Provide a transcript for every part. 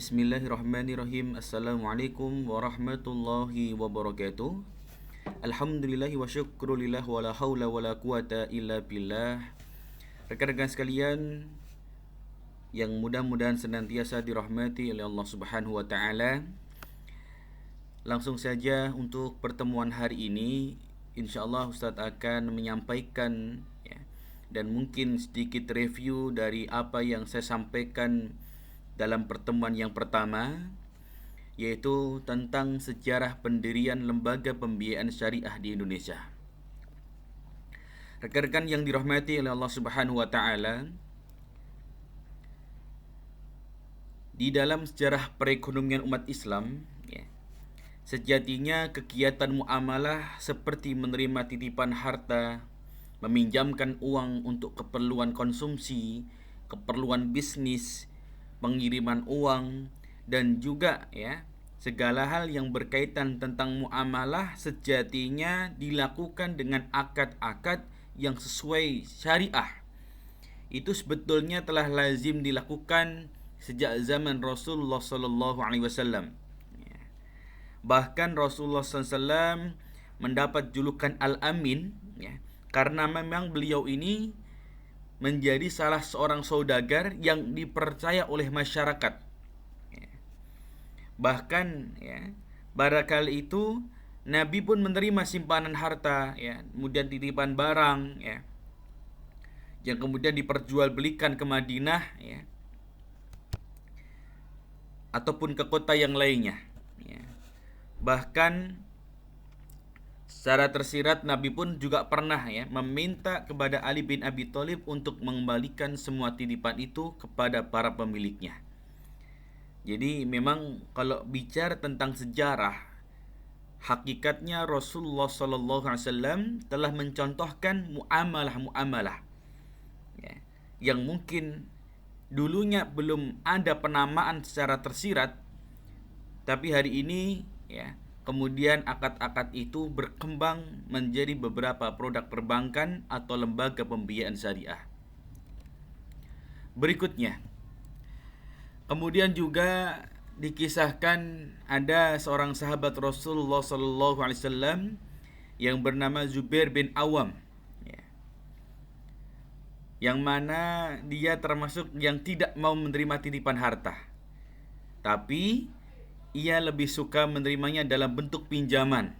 Bismillahirrahmanirrahim. Assalamualaikum warahmatullahi wabarakatuh. Alhamdulillahi wa syukrulillah wa la hawla wa la quwata illa billah. Rekan-rekan sekalian yang mudah-mudahan senantiasa dirahmati oleh Allah Subhanahu wa taala. Langsung saja untuk pertemuan hari ini, insyaallah Ustadz akan menyampaikan dan mungkin sedikit review dari apa yang saya sampaikan dalam pertemuan yang pertama, yaitu tentang sejarah pendirian lembaga pembiayaan syariah di Indonesia. Rekan-rekan yang dirahmati oleh Allah Subhanahu wa taala, di dalam sejarah perekonomian umat Islam, sejatinya kegiatan muamalah seperti menerima titipan harta, meminjamkan uang untuk keperluan konsumsi, keperluan bisnis, pengiriman uang, dan juga segala hal yang berkaitan tentang muamalah sejatinya dilakukan dengan akad-akad yang sesuai syariah. Itu sebetulnya telah lazim dilakukan sejak zaman Rasulullah SAW. Bahkan Rasulullah SAW mendapat julukan Al-Amin, karena memang beliau ini menjadi salah seorang saudagar yang dipercaya oleh masyarakat. Bahkan barangkali itu Nabi pun menerima simpanan harta, kemudian titipan barang, yang kemudian diperjualbelikan ke Madinah, ataupun ke kota yang lainnya. Bahkan secara tersirat Nabi pun juga pernah meminta kepada Ali bin Abi Thalib untuk mengembalikan semua titipan itu kepada para pemiliknya. Jadi memang kalau bicara tentang sejarah, hakikatnya Rasulullah SAW telah mencontohkan muamalah yang mungkin dulunya belum ada penamaan secara tersirat, tapi hari ini kemudian akad-akad itu berkembang menjadi beberapa produk perbankan atau lembaga pembiayaan syariah. Berikutnya, kemudian juga dikisahkan ada seorang sahabat Rasulullah SAW yang bernama Zubair bin Awam, yang mana dia termasuk yang tidak mau menerima titipan harta, tapi ia lebih suka menerimanya dalam bentuk pinjaman.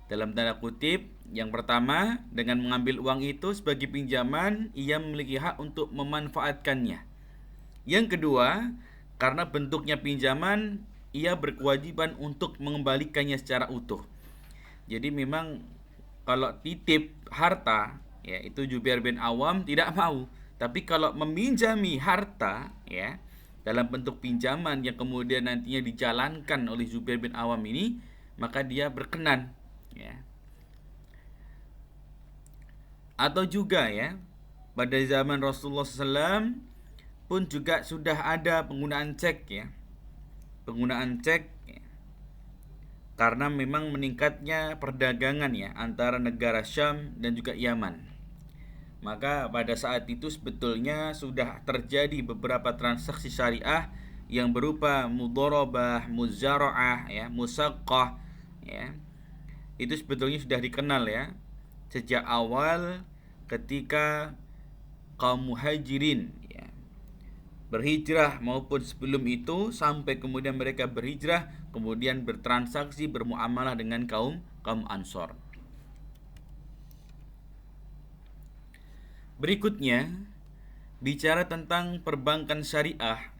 Dalam tanda kutip, yang pertama, dengan mengambil uang itu sebagai pinjaman, ia memiliki hak untuk memanfaatkannya. Yang kedua, karena bentuknya pinjaman, ia berkewajiban untuk mengembalikannya secara utuh. Jadi memang kalau titip harta, itu Jubair bin Awam tidak mau. Tapi kalau meminjami harta, dalam bentuk pinjaman yang kemudian nantinya dijalankan oleh Zubair bin Awam ini, maka dia berkenan. Atau juga pada zaman Rasulullah SAW pun juga sudah ada penggunaan cek, penggunaan cek karena memang meningkatnya perdagangan antara negara Syam dan juga Yaman. Maka pada saat itu sebetulnya sudah terjadi beberapa transaksi syariah yang berupa mudharabah, muzara'ah, musaqqah, itu sebetulnya sudah dikenal sejak awal ketika kaum muhajirin berhijrah maupun sebelum itu, sampai kemudian mereka berhijrah kemudian bertransaksi bermuamalah dengan kaum Ansor. Berikutnya, bicara tentang perbankan syariah.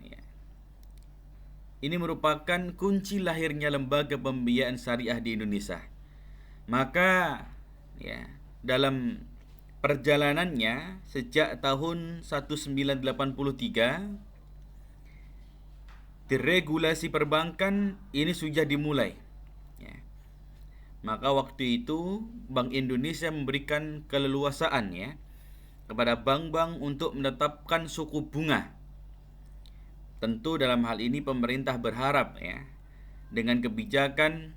Ini merupakan kunci lahirnya lembaga pembiayaan syariah di Indonesia. Maka dalam perjalanannya sejak tahun 1983, deregulasi perbankan ini sudah dimulai. Maka waktu itu Bank Indonesia memberikan keleluasaan kepada bank-bank untuk menetapkan suku bunga. Tentu dalam hal ini pemerintah berharap dengan kebijakan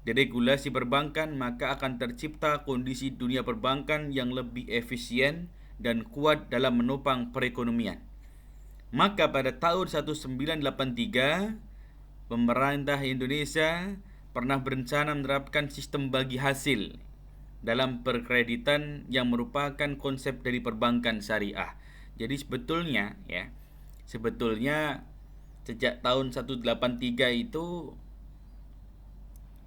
deregulasi perbankan maka akan tercipta kondisi dunia perbankan yang lebih efisien dan kuat dalam menopang perekonomian. Maka pada tahun 1983 pemerintah Indonesia pernah berencana menerapkan sistem bagi hasil dalam perkreditan yang merupakan konsep dari perbankan syariah. Jadi sebetulnya sejak tahun 183 itu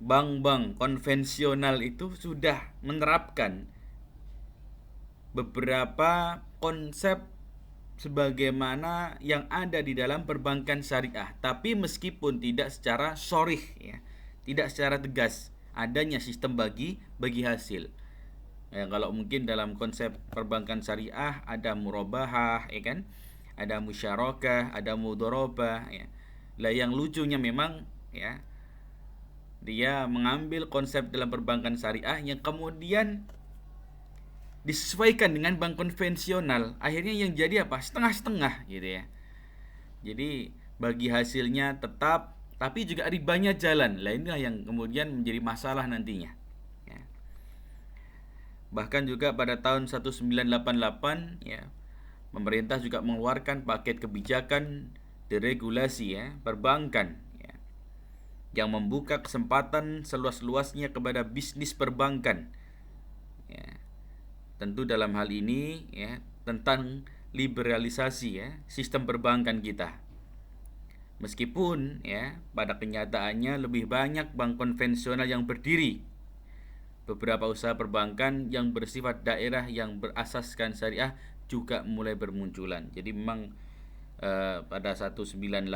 bank-bank konvensional itu sudah menerapkan beberapa konsep sebagaimana yang ada di dalam perbankan syariah, tapi meskipun tidak secara sharih ya, tidak secara tegas adanya sistem bagi hasil. Ya, kalau mungkin dalam konsep perbankan syariah ada murabahah, ya kan? Ada musyarakah, ada mudharabah, ya. Lah yang lucunya memang ya, dia mengambil konsep dalam perbankan syariah yang kemudian disesuaikan dengan bank konvensional. Akhirnya yang jadi apa? Setengah-setengah gitu ya. Jadi bagi hasilnya tetap, tapi juga ribanya jalan. Lah inilah yang kemudian menjadi masalah nantinya. Ya. Bahkan juga pada tahun 1988 ya, pemerintah juga mengeluarkan paket kebijakan deregulasi ya, perbankan ya, yang membuka kesempatan seluas-luasnya kepada bisnis perbankan. Ya. Tentu dalam hal ini ya, tentang liberalisasi ya sistem perbankan kita. Meskipun ya pada kenyataannya lebih banyak bank konvensional yang berdiri, beberapa usaha perbankan yang bersifat daerah yang berasaskan syariah juga mulai bermunculan. Jadi memang pada 1988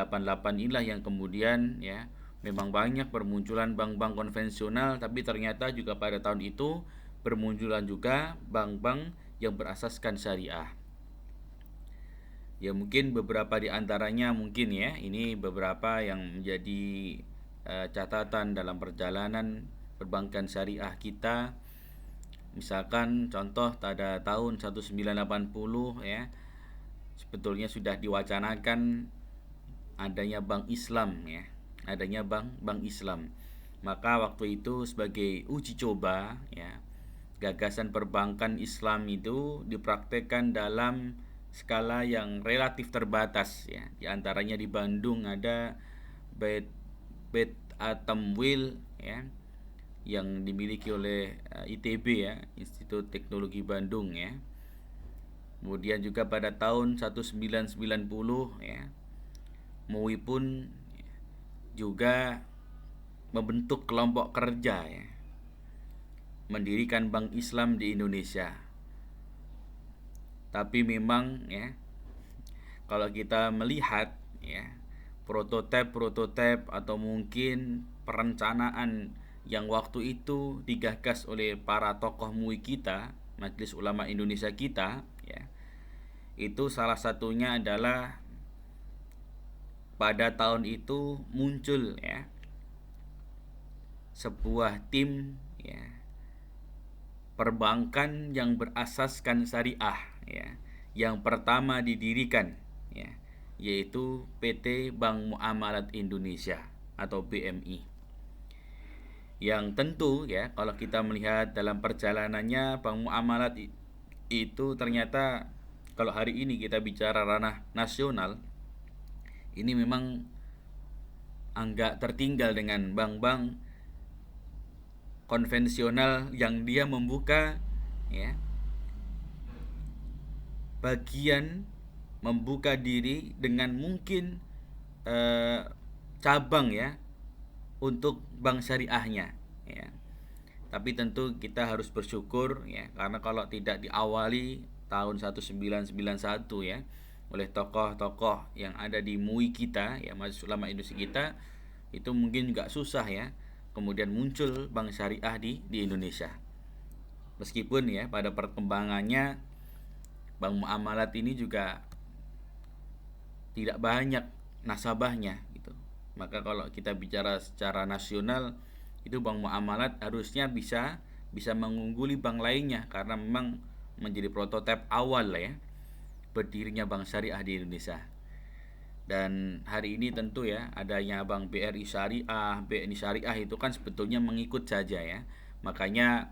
inilah yang kemudian ya memang banyak bermunculan bank-bank konvensional, tapi ternyata juga pada tahun itu bermunculan juga bank-bank yang berasaskan syariah. Ya mungkin beberapa di antaranya mungkin ya, ini beberapa yang menjadi catatan dalam perjalanan perbankan syariah kita. Misalkan contoh pada tahun 1980 ya, sebetulnya sudah diwacanakan adanya bank Islam ya, adanya bank Islam. Maka waktu itu sebagai uji coba ya, gagasan perbankan Islam itu dipraktekkan dalam skala yang relatif terbatas ya. Di antaranya di Bandung ada Bait Atamwil ya, yang dimiliki oleh ITB ya, Institut Teknologi Bandung ya. Kemudian juga pada tahun 1990 ya, MUI pun juga membentuk kelompok kerja ya, mendirikan Bank Islam di Indonesia. Tapi memang ya, kalau kita melihat ya, prototipe atau mungkin perencanaan yang waktu itu digagas oleh para tokoh MUI kita, Majelis Ulama Indonesia kita ya, itu salah satunya adalah pada tahun itu muncul ya sebuah tim ya perbankan yang berasaskan syariah ya, yang pertama didirikan ya, yaitu PT Bank Muamalat Indonesia atau BMI. Yang tentu ya, kalau kita melihat dalam perjalanannya Bank Muamalat itu ternyata kalau hari ini kita bicara ranah nasional, ini memang agak tertinggal dengan bank-bank konvensional yang dia membuka ya bagian membuka diri dengan mungkin cabang ya untuk bank syariahnya ya. Tapi tentu kita harus bersyukur ya, karena kalau tidak diawali tahun 1991 ya oleh tokoh-tokoh yang ada di MUI kita ya, Majelis Ulama Indonesia kita, itu mungkin juga susah ya kemudian muncul bank syariah di Indonesia. Meskipun ya pada perkembangannya bank muamalat ini juga tidak banyak nasabahnya gitu. Maka kalau kita bicara secara nasional, itu bank muamalat harusnya bisa mengungguli bank lainnya, karena memang menjadi prototipe awal ya berdirinya bank syariah di Indonesia. Dan hari ini tentu ya adanya Bank BRI Syariah, BNI Syariah itu kan sebetulnya mengikut saja ya. Makanya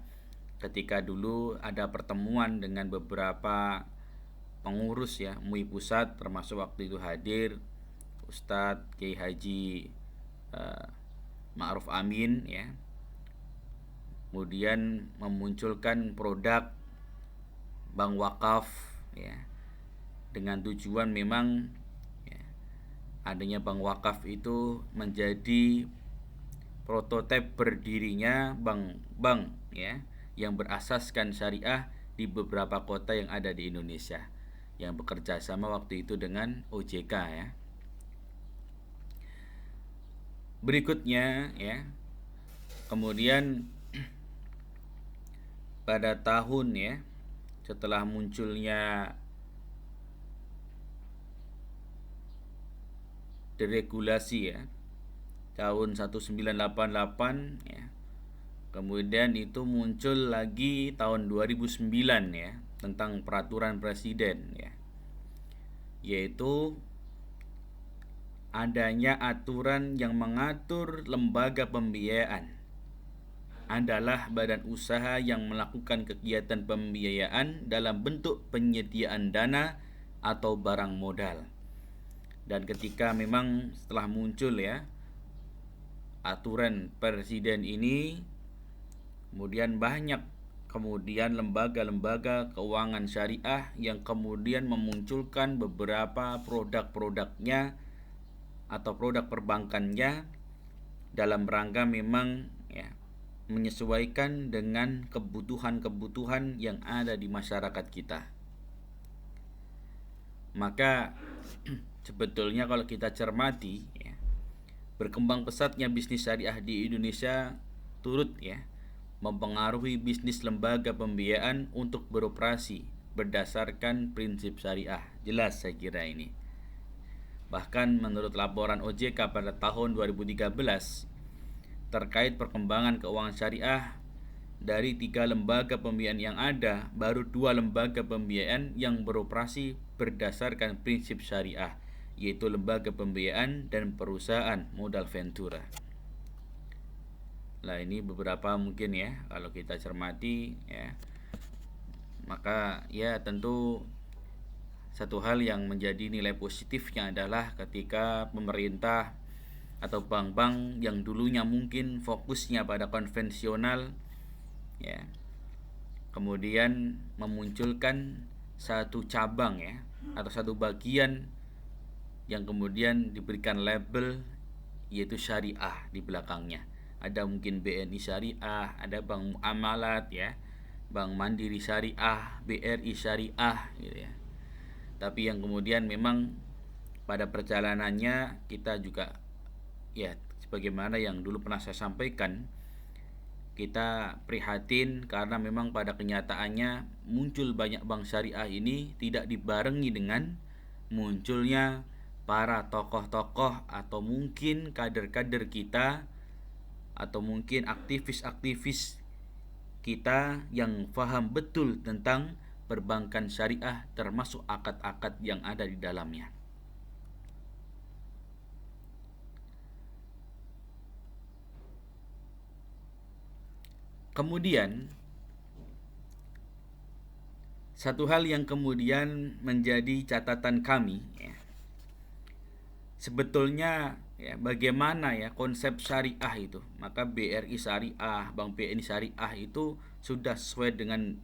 ketika dulu ada pertemuan dengan beberapa pengurus ya MUI pusat, termasuk waktu itu hadir Ustadz Kiai Haji Ma'ruf Amin ya. Kemudian memunculkan produk bank wakaf ya, dengan tujuan memang ya, adanya bank wakaf itu menjadi prototipe berdirinya bank-bank ya yang berasaskan syariah di beberapa kota yang ada di Indonesia, yang bekerja sama waktu itu dengan OJK ya. Berikutnya ya, kemudian pada tahun ya, setelah munculnya deregulasi ya, tahun 1988 ya, kemudian itu muncul lagi tahun 2009 ya, tentang peraturan presiden ya, yaitu adanya aturan yang mengatur lembaga pembiayaan adalah badan usaha yang melakukan kegiatan pembiayaan dalam bentuk penyediaan dana atau barang modal. Dan ketika memang setelah muncul ya aturan presiden ini, kemudian banyak lembaga-lembaga keuangan syariah yang kemudian memunculkan beberapa produk-produknya atau produk perbankannya dalam rangka memang ya menyesuaikan dengan kebutuhan-kebutuhan yang ada di masyarakat kita. Maka sebetulnya kalau kita cermati ya, berkembang pesatnya bisnis syariah di Indonesia turut ya mempengaruhi bisnis lembaga pembiayaan untuk beroperasi berdasarkan prinsip syariah. Jelas saya kira ini. Bahkan menurut laporan OJK pada tahun 2013 terkait perkembangan keuangan syariah, dari 3 lembaga pembiayaan yang ada, baru 2 lembaga pembiayaan yang beroperasi berdasarkan prinsip syariah, yaitu lembaga pembiayaan dan perusahaan modal ventura. Nah ini beberapa mungkin ya kalau kita cermati ya, maka ya tentu satu hal yang menjadi nilai positifnya adalah ketika pemerintah atau bank-bank yang dulunya mungkin fokusnya pada konvensional ya, kemudian memunculkan satu cabang ya atau satu bagian yang kemudian diberikan label yaitu syariah di belakangnya. Ada mungkin BNI Syariah, ada Bank Muamalat ya, Bank Mandiri Syariah, BRI Syariah gitu ya. Tapi yang kemudian memang pada perjalanannya kita juga ya sebagaimana yang dulu pernah saya sampaikan, kita prihatin karena memang pada kenyataannya muncul banyak bank syariah ini tidak dibarengi dengan munculnya para tokoh-tokoh atau mungkin kader-kader kita atau mungkin aktivis-aktivis kita yang paham betul tentang perbankan syariah termasuk akad-akad yang ada di dalamnya. Kemudian satu hal yang kemudian menjadi catatan kami ya, sebetulnya ya bagaimana ya konsep syariah itu. Maka BRI Syariah, Bank BNI Syariah itu sudah sesuai dengan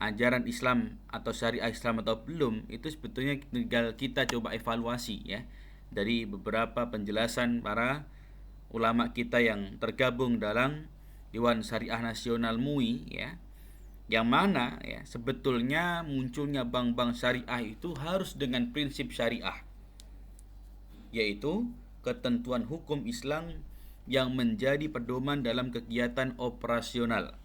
ajaran Islam atau syariah Islam atau belum, itu sebetulnya tinggal kita coba evaluasi ya dari beberapa penjelasan para ulama kita yang tergabung dalam Dewan Syariah Nasional MUI ya, yang mana ya sebetulnya munculnya bank-bank syariah itu harus dengan prinsip syariah, yaitu ketentuan hukum Islam yang menjadi pedoman dalam kegiatan operasional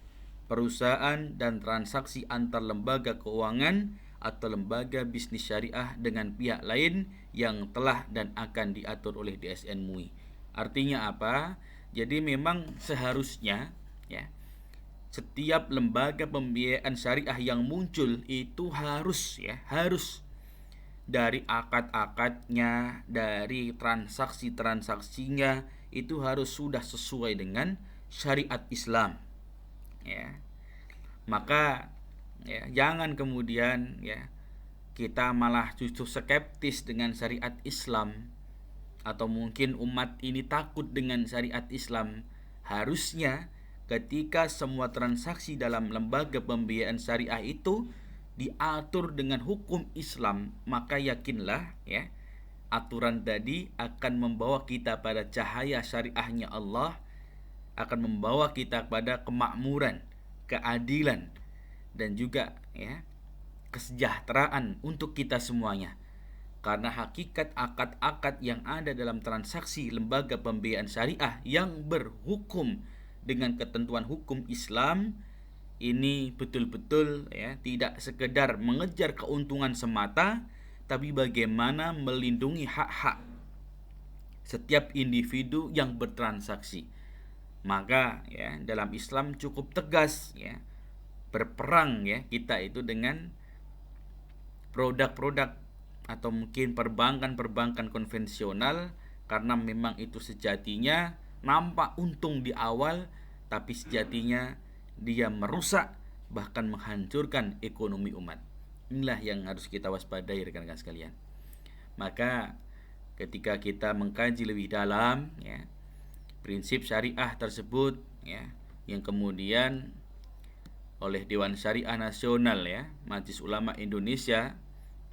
perusahaan dan transaksi antar lembaga keuangan atau lembaga bisnis syariah dengan pihak lain yang telah dan akan diatur oleh DSN MUI. Artinya apa? Jadi memang seharusnya ya setiap lembaga pembiayaan syariah yang muncul itu harus dari akad-akadnya, dari transaksi-transaksinya itu harus sudah sesuai dengan syariat Islam. Ya. Maka ya, jangan kemudian ya kita malah justru skeptis dengan syariat Islam, atau mungkin umat ini takut dengan syariat Islam, harusnya ketika semua transaksi dalam lembaga pembiayaan syariah itu diatur dengan hukum Islam, maka yakinlah ya, aturan tadi akan membawa kita pada cahaya syariahnya Allah, akan membawa kita pada kemakmuran, keadilan, dan juga ya kesejahteraan untuk kita semuanya. Karena hakikat akad-akad yang ada dalam transaksi lembaga pembiayaan syariah yang berhukum dengan ketentuan hukum Islam ini betul-betul ya tidak sekedar mengejar keuntungan semata, tapi bagaimana melindungi hak-hak setiap individu yang bertransaksi. Maka ya dalam Islam cukup tegas ya berperang ya kita itu dengan produk-produk atau mungkin perbankan-perbankan konvensional, karena memang itu sejatinya nampak untung di awal, tapi sejatinya dia merusak bahkan menghancurkan ekonomi umat. Inilah yang harus kita waspadai rekan-rekan sekalian. Maka ketika kita mengkaji lebih dalam ya prinsip syariah tersebut ya, yang kemudian oleh Dewan Syariah Nasional ya, Majelis Ulama Indonesia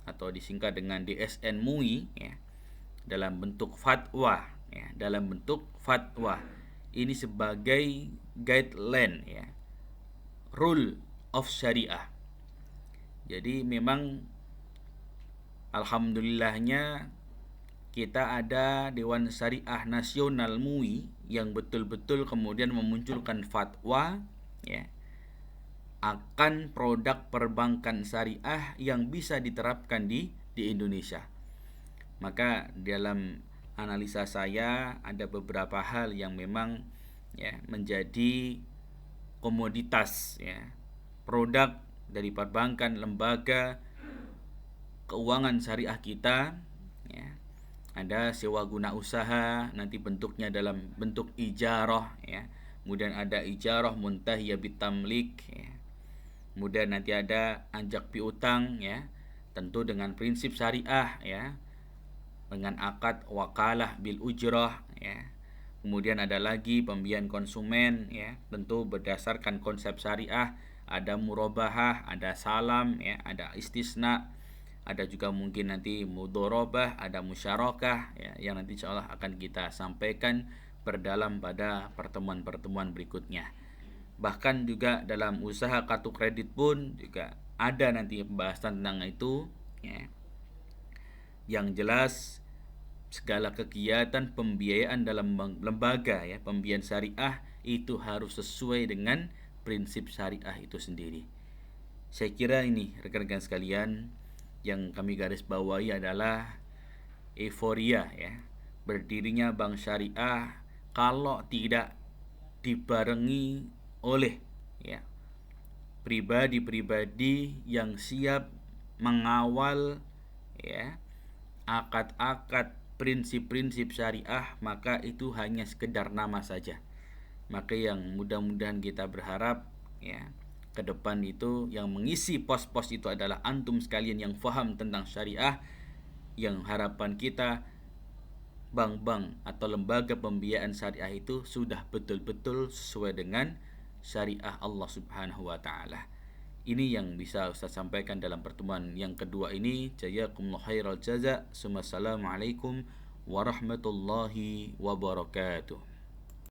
atau disingkat dengan DSN MUI ya, dalam bentuk fatwa ya, dalam bentuk fatwa ini sebagai guideline ya, rule of syariah. Jadi memang alhamdulillahnya kita ada Dewan Syariah Nasional MUI yang betul-betul kemudian memunculkan fatwa ya akan produk perbankan syariah yang bisa diterapkan di Indonesia. Maka dalam analisa saya ada beberapa hal yang memang ya menjadi komoditas ya, produk dari perbankan lembaga keuangan syariah kita ya. Ada sewa guna usaha, nanti bentuknya dalam bentuk ijarah ya. Kemudian ada ijarah muntahiyah bitamlik ya. Kemudian nanti ada anjak piutang ya, tentu dengan prinsip syariah ya, dengan akad wakalah bil ujrah ya. Kemudian ada lagi pembiayaan konsumen ya, tentu berdasarkan konsep syariah, ada murabahah, ada salam ya, ada istisna, ada juga mungkin nanti mudharabah, ada musyarakah ya, yang nanti insyaallah akan kita sampaikan berdalam pada pertemuan-pertemuan berikutnya. Bahkan juga dalam usaha kartu kredit pun juga ada nanti pembahasan tentang itu ya. Yang jelas segala kegiatan pembiayaan dalam lembaga ya, pembiayaan syariah itu harus sesuai dengan prinsip syariah itu sendiri. Saya kira ini rekan-rekan sekalian yang kami garis bawahi adalah euforia ya berdirinya bank syariah kalau tidak dibarengi oleh ya pribadi-pribadi yang siap mengawal ya akad-akad prinsip-prinsip syariah, maka itu hanya sekedar nama saja. Maka yang mudah-mudahan kita berharap ya ke depan itu yang mengisi pos-pos itu adalah antum sekalian yang faham tentang syariah, yang harapan kita bank-bank atau lembaga pembiayaan syariah itu sudah betul-betul sesuai dengan syariah Allah Subhanahu wa taala. Ini yang bisa Ustaz sampaikan dalam pertemuan yang kedua ini. Jazakumullahu khairal jaza. Assalamualaikum warahmatullahi wabarakatuh.